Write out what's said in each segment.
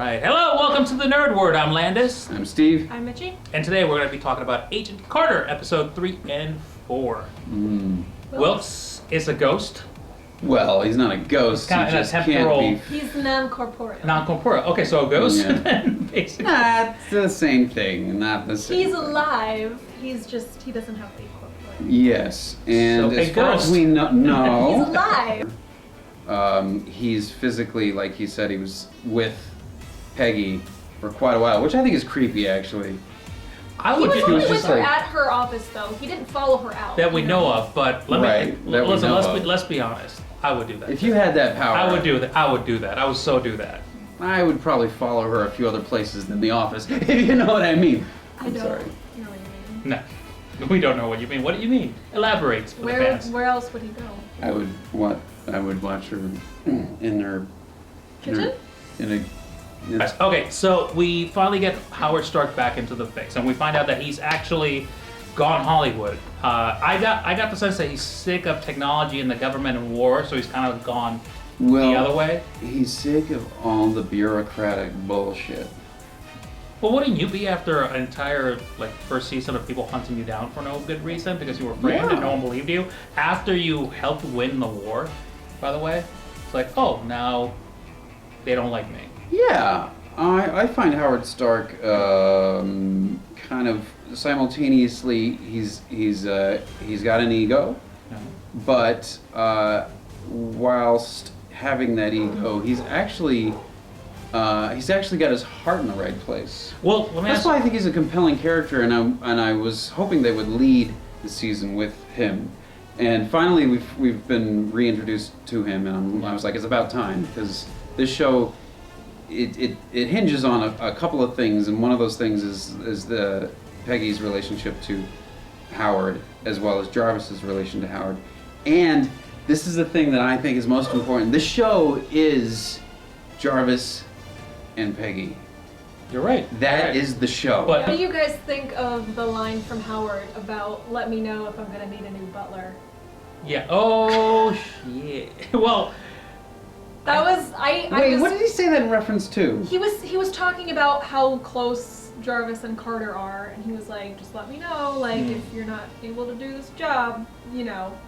Alright, hello, welcome to the Nerd Word. I'm Landis. I'm Steve. I'm Mitchie. And today we're going to be talking about Agent Carter, episode 3 and 4. Wilkes is a ghost. Well, he's not a ghost. Kinda he in a just temporal- can't be. He's non-corporeal. Non-corporeal. Okay, so a ghost, Yeah. then, basically. That's the same thing, not the same. He's thing. alive. He's just, he doesn't have to be corporeal. Yes, and So as a far ghost. as we know, He's no. alive. He's physically, like he said, he was with Peggy for quite a while, which I think is creepy, actually. I He would was ju- only was with just her like- at her office, though. He didn't follow her out. that we know of, but let me Right, that we listen. know Let's of. let's be honest. I would do that. If you had that power, I would do that. I would do that. I would so do that. I would probably follow her a few other places than the office, if you know what I mean. I I'm don't sorry. know what you mean. No, we don't know what you mean. What do you mean? Elaborate for the fans. Where else would he go? I would watch her in her Kitchen? Okay, so we finally get Howard Stark back into the fix, and we find out that he's actually gone Hollywood. I got the sense that he's sick of technology and the government and war, so he's kind of gone the other way. He's sick of all the bureaucratic bullshit. Well, wouldn't you be after an entire first season of people hunting you down for no good reason because you were afraid and no one believed you? After you helped win the war, by the way, it's like, oh, now they don't like me. Yeah, I find Howard Stark kind of simultaneously he's got an ego, but whilst having that ego, he's actually got his heart in the right place. Well, let me That's ask why I think he's a compelling character, and I was hoping they would lead the season with him. And finally, we've been reintroduced to him, and I was like, it's about time, because this show it hinges on a couple of things, and one of those things is the Peggy's relationship to Howard, as well as Jarvis's relation to Howard. And this is the thing that I think is most important. This show is Jarvis and Peggy. You're right. That is the show. But- What do you guys think of the line from Howard about, let me know if I'm going to need a new butler? Yeah. Oh shit. Well, That was, Wait, what did he say that in reference to? He was talking about how close Jarvis and Carter are, and he was like, just let me know, if you're not able to do this job, Oh.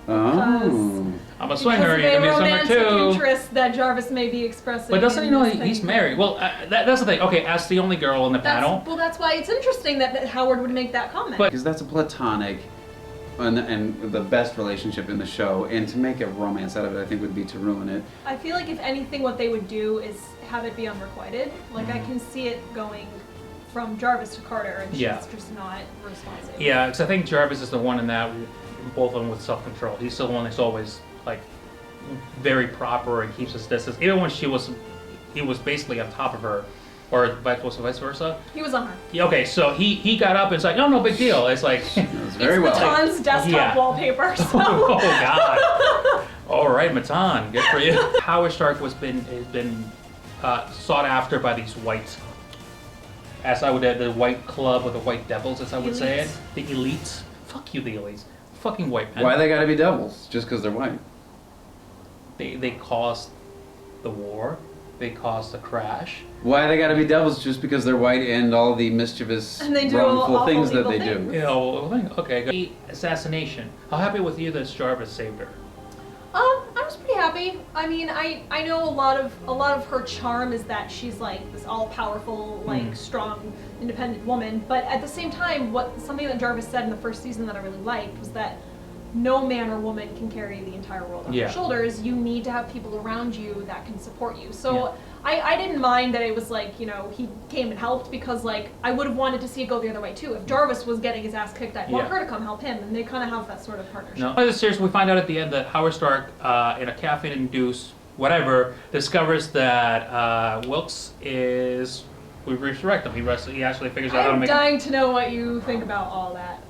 I'm a because swinger. of You can a be a swinger romantic too. interest that Jarvis may be expressing. But doesn't he in know this he's thing. married? Well, that's the thing. Okay, as the only girl in the panel. Well, that's why it's interesting that Howard would make that comment. But- Because that's a platonic and the best relationship in the show, and to make a romance out of it, I think would be to ruin it. I feel like if anything, what they would do is have it be unrequited. I can see it going from Jarvis to Carter, and she's just not responsive. Yeah, because I think Jarvis is the one in that, both of them with self-control. He's the one that's always very proper and keeps his distance. Even when he was basically on top of her, or vice versa. He was on her. Yeah, okay, so he got up and it's like, no big deal. It's like, It was very well. Matan's desktop wallpaper. So. oh god. All right, Matan, good for you. Howard Stark has been sought after by these white, as I would add, the white club or the white devils, as I would say it. The elites. Fuck you, the elites. Fucking white men. Why they gotta be devils? Just because they're white? They caused the war. They caused the crash. Why they gotta be devils? Just because they're white and all the mischievous, And they do wrongful awful things that evil they things. do? You know, okay. The assassination. How happy with you that Jarvis saved her? I was pretty happy. I mean, I know a lot of her charm is that she's this all-powerful, strong, independent woman. But at the same time, something that Jarvis said in the first season that I really liked was that no man or woman can carry the entire world on their shoulders. You need to have people around you that can support you. So I didn't mind that it was he came and helped, because I would have wanted to see it go the other way too. If Jarvis was getting his ass kicked, I'd want her to come help him, and they kind of have that sort of partnership. No. In the series, we find out at the end that Howard Stark, in a caffeine-induced whatever, discovers that Wilkes is. We resurrect him. He actually figures out how to I'm make. dying to know what you think about all that.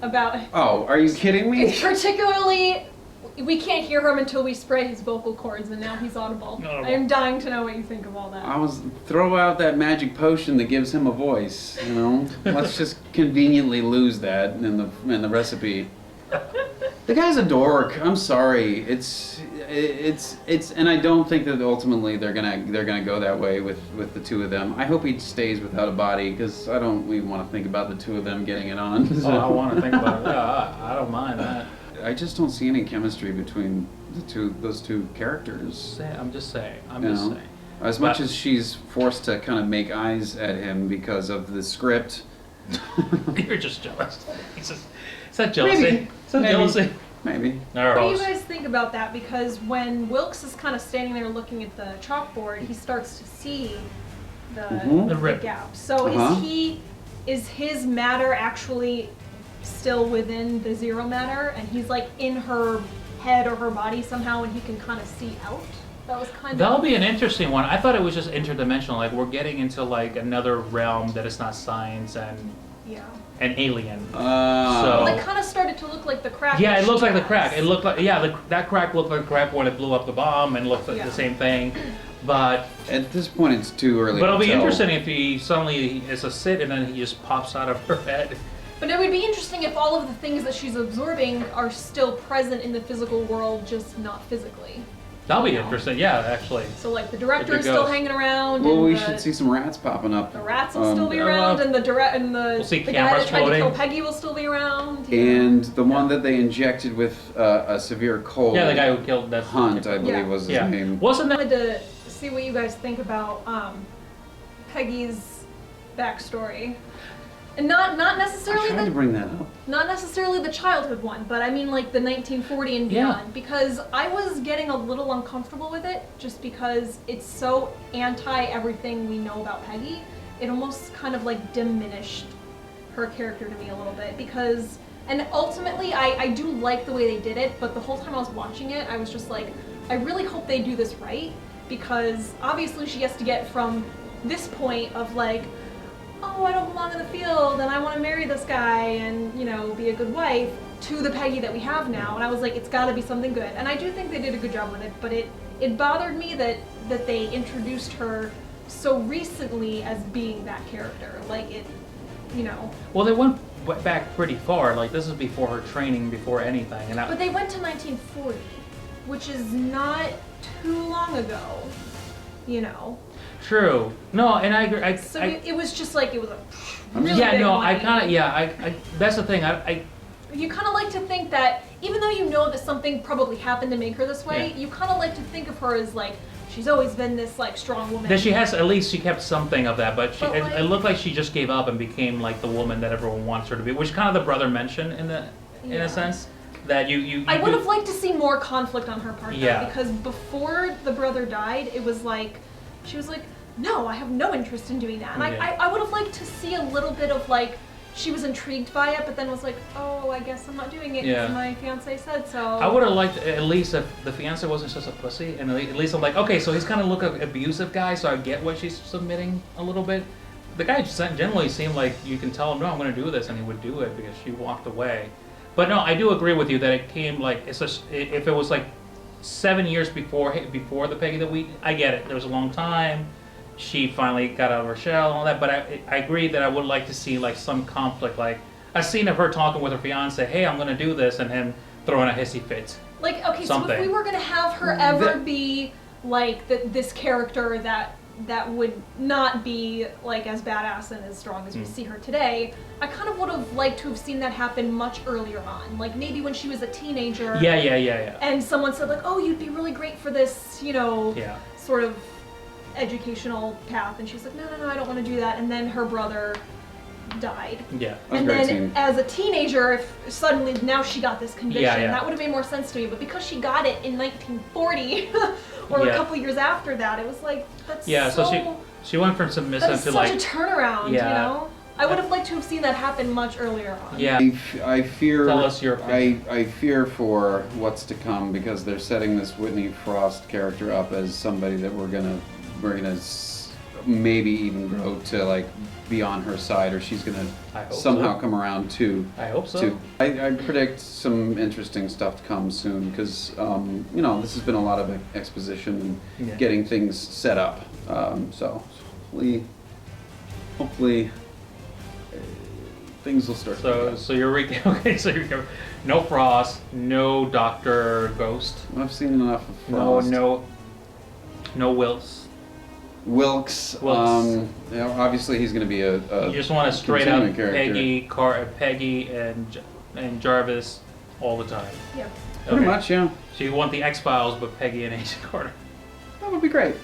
Oh, are you kidding me? Particularly, we can't hear him until we spray his vocal cords, and now he's audible. I am dying to know what you think of all that. Throw out that magic potion that gives him a voice. Let's just conveniently lose that in the recipe. The guy's a dork. I'm sorry. and I don't think that ultimately they're gonna go that way with the two of them. I hope he stays without a body because I don't even want to think about the two of them getting it on. Oh, I want to think about it. Yeah, I don't mind that. I just don't see any chemistry between those two characters. I'm just saying. As much as she's forced to kind of make eyes at him because of the script. You're just jealous. Is that jealousy? Maybe. Is that jealousy? Maybe. What do you guys think about that? Because when Wilkes is kind of standing there looking at the chalkboard, he starts to see the rip gap. So is his matter actually still within the zero matter, and he's like in her head or her body somehow, and he can kind of see out? That'll be an interesting one. I thought it was just interdimensional. Like we're getting into like another realm that is not science and alien. Well, it kind of started to look like the crack. Yeah, it looked like the crack. It looked like that crack looked like the crack when it blew up the bomb and looked like the same thing. But at this point, it's too early. But it'll be interesting if he suddenly is a Sith and then he just pops out of her head. But it would be interesting if all of the things that she's absorbing are still present in the physical world, just not physically. That'll be interesting, yeah, actually. So like the director is still hanging around. Well, we should see some rats popping up. The rats will still be around, and the we'll see the guy that tried floating. to kill Peggy will still be around. And the one that they injected with a severe cold. Yeah, the guy who killed that Hunt, I believe was his name. Wasn't that? I wanted to see what you guys think about Peggy's backstory. And not necessarily I tried to bring that up. Not necessarily the childhood one, but I mean like the 1940 and beyond, because I was getting a little uncomfortable with it just because it's so anti everything we know about Peggy. It almost kind of like diminished her character to me a little bit because, and ultimately I do like the way they did it, but the whole time I was watching it, I was just like, I really hope they do this right, because obviously she has to get from this point of like, oh, I don't belong in the field and I want to marry this guy and, you know, be a good wife, to the Peggy that we have now. And I was like, it's got to be something good. And I do think they did a good job with it, but it bothered me that they introduced her so recently as being that character. Like it, you know. Well, they went back pretty far. Like this is before her training, before anything. But they went to 1940, which is not too long ago, you know. True. No, and I agree. It was just like it was a really big I that's the thing. You kind of like to think that even though you know that something probably happened to make her this way, you kind of like to think of her as like she's always been this like strong woman. That she has at least she kept something of that, but it looked like she just gave up and became like the woman that everyone wants her to be, which kind of the brother mentioned in a sense. That you I would have liked to see more conflict on her part though, because before the brother died, it was like she was like, no, I have no interest in doing that. And I would have liked to see a little bit of like, she was intrigued by it, but then was like, oh, I guess I'm not doing it because my fiance said so. I would have liked at least if the fiance wasn't just a pussy, and at least I'm like, okay, so he's kind of look an abusive guy, so I get why she's submitting a little bit. The guy just generally seemed like you can tell him, no, I'm going to do this, and he would do it because she walked away. But no, I do agree with you that it came like, if it was like 7 years before the Peggy that I get it. There was a long time. She finally got out of her shell and all that. But I agree that I would like to see like some conflict, like a scene of her talking with her fiance. Hey, I'm gonna do this, and him throwing a hissy fit. Like okay, something. So if we were gonna have her ever be like this character that would not be like as badass and as strong as we see her today, I kind of would have liked to have seen that happen much earlier on. Like maybe when she was a teenager. Yeah. And someone said like, oh, you'd be really great for this, you know, sort of educational path. And she's like, no, I don't want to do that. And then her brother died. Yeah. And then as a teenager, if suddenly now she got this conviction, that would have made more sense to me. But because she got it in 1940 or a couple years after that, it was like, that's so she went from submissive to like such a turnaround, you know? I would have liked to have seen that happen much earlier on. Yeah. I fear. Tell us your opinion. I fear for what's to come because they're setting this Whitney Frost character up as somebody that we're gonna maybe even grow to like be on her side, or she's gonna somehow come around too. I hope so. I predict some interesting stuff to come soon because you know, this has been a lot of exposition and getting things set up. So hopefully things will start. So you're okay. So you're no Frost, no Doctor Ghost. I've seen enough of Frost. No Wilkes. Wilkes. Obviously he's going to be a You just want a straight up character. Peggy and Jarvis all the time. Yeah. Pretty much, yeah. So you want the X-Files, but Peggy and Agent Carter. That would be great.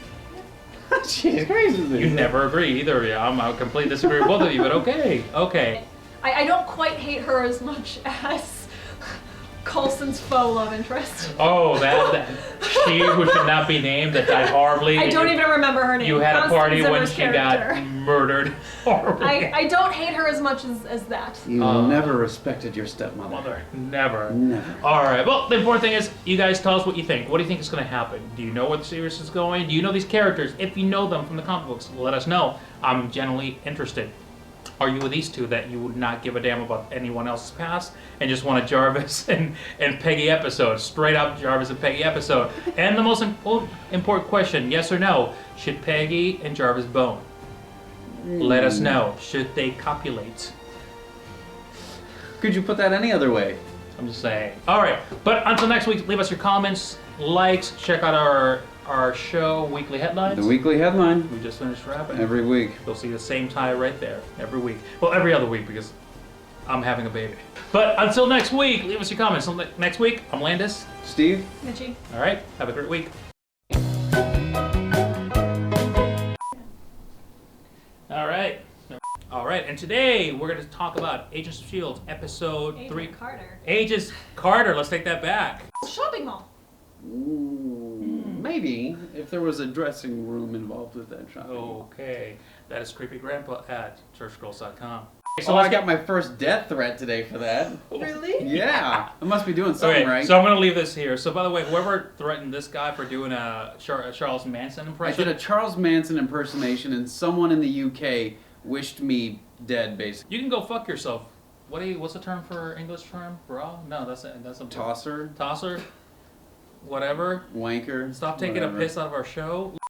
Jeez, crazy. You never agree either. Yeah, I completely disagree with both of you, but okay. I don't quite hate her as much as Coulson's faux love interest. Oh, that she who should not be named that died horribly. I don't even remember her name. You had a party when Zimmer's she character. got murdered horribly. I don't hate her as much as that. You never respected your stepmother. Never. Never. All right. Well, the important thing is, you guys tell us what you think. What do you think is going to happen? Do you know where the series is going? Do you know these characters? If you know them from the comic books, let us know. I'm genuinely interested. Are you with these two that you would not give a damn about anyone else's past and just want a Jarvis and Peggy episode, straight up Jarvis and Peggy episode? And the most important question, yes or no, should Peggy and Jarvis bone? Let us know. Should they copulate? Could you put that any other way? I'm just saying. All right, but until next week, leave us your comments, likes, check out our show, Weekly Headlines. The weekly headline. We just finished wrapping. Every week. You'll see the same tie right there every week. Well, every other week because I'm having a baby. But until next week, leave us your comments. Until next week, I'm Landis. Steve? Mitchie. All right, have a great week. All right, and today we're going to talk about Agents of S.H.I.E.L.D. episode 3. Agent Carter. Agents Carter, let's take that back. Shopping mall. Maybe if there was a dressing room involved with that shot. Okay, that is Creepy Grandpa at churchgirls.com. So I got my first death threat today for that. Really? Yeah, I must be doing something Okay, right. so I'm going to leave this here. So by the way, whoever threatened this guy for doing a Charles Manson I impression. did a Charles Manson impersonation, and someone in the UK wished me dead, basically. You can go fuck yourself. What's the term for English term? Bra? No, that's a Tosser, tosser. Whatever. wanker. Stop taking whatever. a piss out of our show.